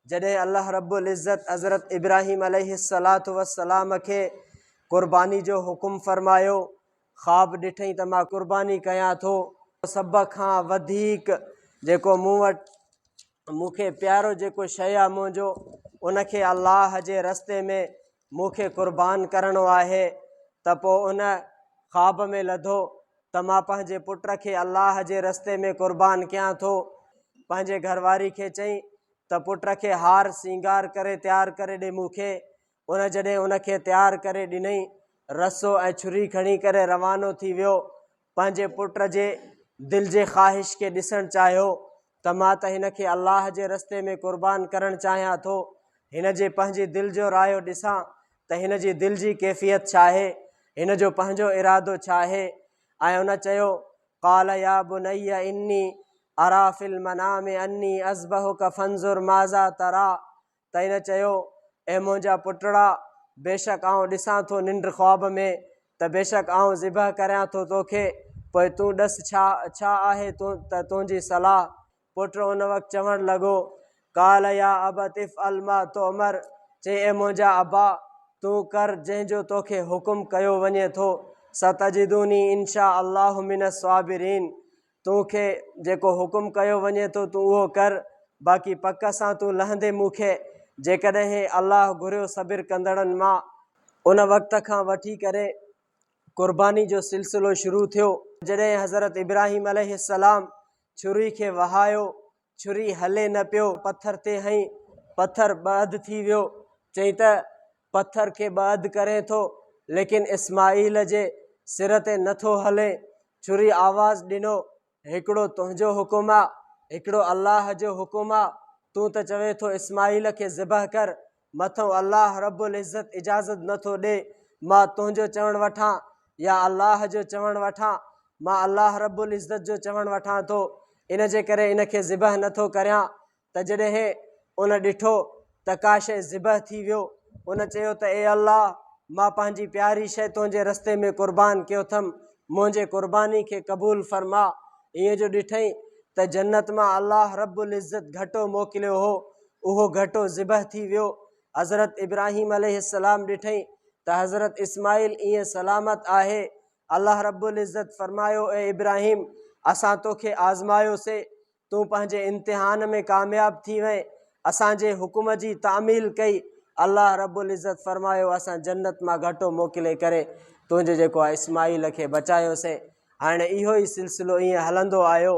जॾहिं अल्लाह रब्बुल इज़्ज़त हज़रत इब्राहीम अलैहिस्सलातु वस्सलाम खे क़ुर्बानी जो हुकुम फ़रमायो, ख़्वाब ॾिठईं त मां क़ुर्बानी कयां थो, सभ खां वधीक जेको मूं वटि मूंखे प्यारो जेको शइ आहे मुंहिंजो, उनखे अल्लाह जे रस्ते में मूंखे क़ुर्बान करिणो आहे। त पोइ उन ख़्वाब में लधो त मां पंहिंजे पुट खे अल्लाह जे रस्ते में क़ुर्बान कयां थो। पंहिंजे घरवारी खे चई त पुट खे हार सिंगार करे तयारु करे ॾे मूंखे। उन जॾहिं उनखे तयारु करे ॾिनई, रसो ऐं छुरी खणी करे रवानो थी वियो। पंहिंजे पुट जे दिलि जे ख़्वाहिश खे ॾिसणु चाहियो त मां त हिन खे अल्लाह जे रस्ते में क़ुर्बान करणु चाहियां थो। हिन जे पंहिंजी दिलि जो रायो ॾिसां त हिन जी दिलि जी कैफ़ियत छा आहे, हिन जो पंहिंजो इरादो छा आहे। ऐं उन चयो क़ाल या बुनय्य इन्नी अरा फिल मनामि अन्नी अज़बहुक फंज़ुर माज़ा तरा। त हिन चयो ऐं मुंहिंजा पुटड़ा, बेशक आउं ॾिसां थो निंड ख़्वाब में त बेशक आउं ज़िबह करियां थो तोखे, पोइ तूं ॾस छा आहे तूं त तुंहिंजी सलाह। पुट उन वक़्तु चवणु लॻो क़ाल या अबतिफ़ अलमा तोमर, चई ऐं मुंहिंजा अबा तूं कर जंहिंजो तोखे हुकुम कयो वञे थो। सतजिदूनी इंशा अल्लाहु मिन स्वाबिरीन, तोखे जेको हुकुम कयो वञे थो तूं उहो कर, बाक़ी पक सां तूं लहंदे मूंखे जेकॾहिं अल्लाह घुरियो सबिर कंदड़नि मां। उन वक़्त खां वठी करे क़ुर्बानी जो सिलसिलो शुरू थियो। जॾहिं हज़रत इब्राहीम अलैहिस्सलाम छुरी खे वहायो, छुरी हले न पियो, पथर ते हई, पथर ॿ अधु थी वियो। चई त पथर खे ॿ अधु करे थो, लेकिन इस्माईल जे सिर ते नथो हले। छुरी आवाज़ ॾिनो, हिकिड़ो तुंहिंजो हुकुम आहे, हिकिड़ो अल्लाह जो हुकुम आहे। तूं त चवे थो इस्माईल खे ज़िबह कर, मथों अल्लाह रब्बुल इज़्ज़त इजाज़त नथो ॾे मां तुंहिंजो चवणु वठां या अल्लाह जो चवणु वठां। मां अल्लाह रब्बुल इज़्ज़त जो चवणु वठां थो, इन जे करे इनखे ज़िबह नथो करियां। त जॾहिं उन ॾिठो त का शइ ज़िबह थी वियो, उन चयो त ए अल्लाह, मां पंहिंजी प्यारी शइ तुंहिंजे रस्ते में क़ुर्बान कयो अथमि, मुंहिंजे क़ुर्बानी खे क़बूल फरमा। ईअं जो ॾिठईं त जन्नत मां अल्लाह रब्बुल इज़्ज़त घटो मोकिलियो हो, उहो घटो ज़िबह थी वियो। हज़रत इब्राहीम अलैहिस्सलाम ॾिठईं त हज़रत इस्माईल ईअं सलामत आहे। अल्लाह रब्बुल इज़्ज़त फरमायो ए इब्राहीम, असां तोखे आज़मायोसीं, तूं पंहिंजे इम्तिहान में कामयाब थी वएं, असांजे हुकुम जी तामील कई। अल्लाह रब्बुल इज़्ज़त फरमायो असां जन्नत मां घटो मोकिले करे तुंहिंजे जेको आहे इस्माईल खे बचायोसीं। हाणे इहो ई सिलसिलो ईअं हलंदो आयो।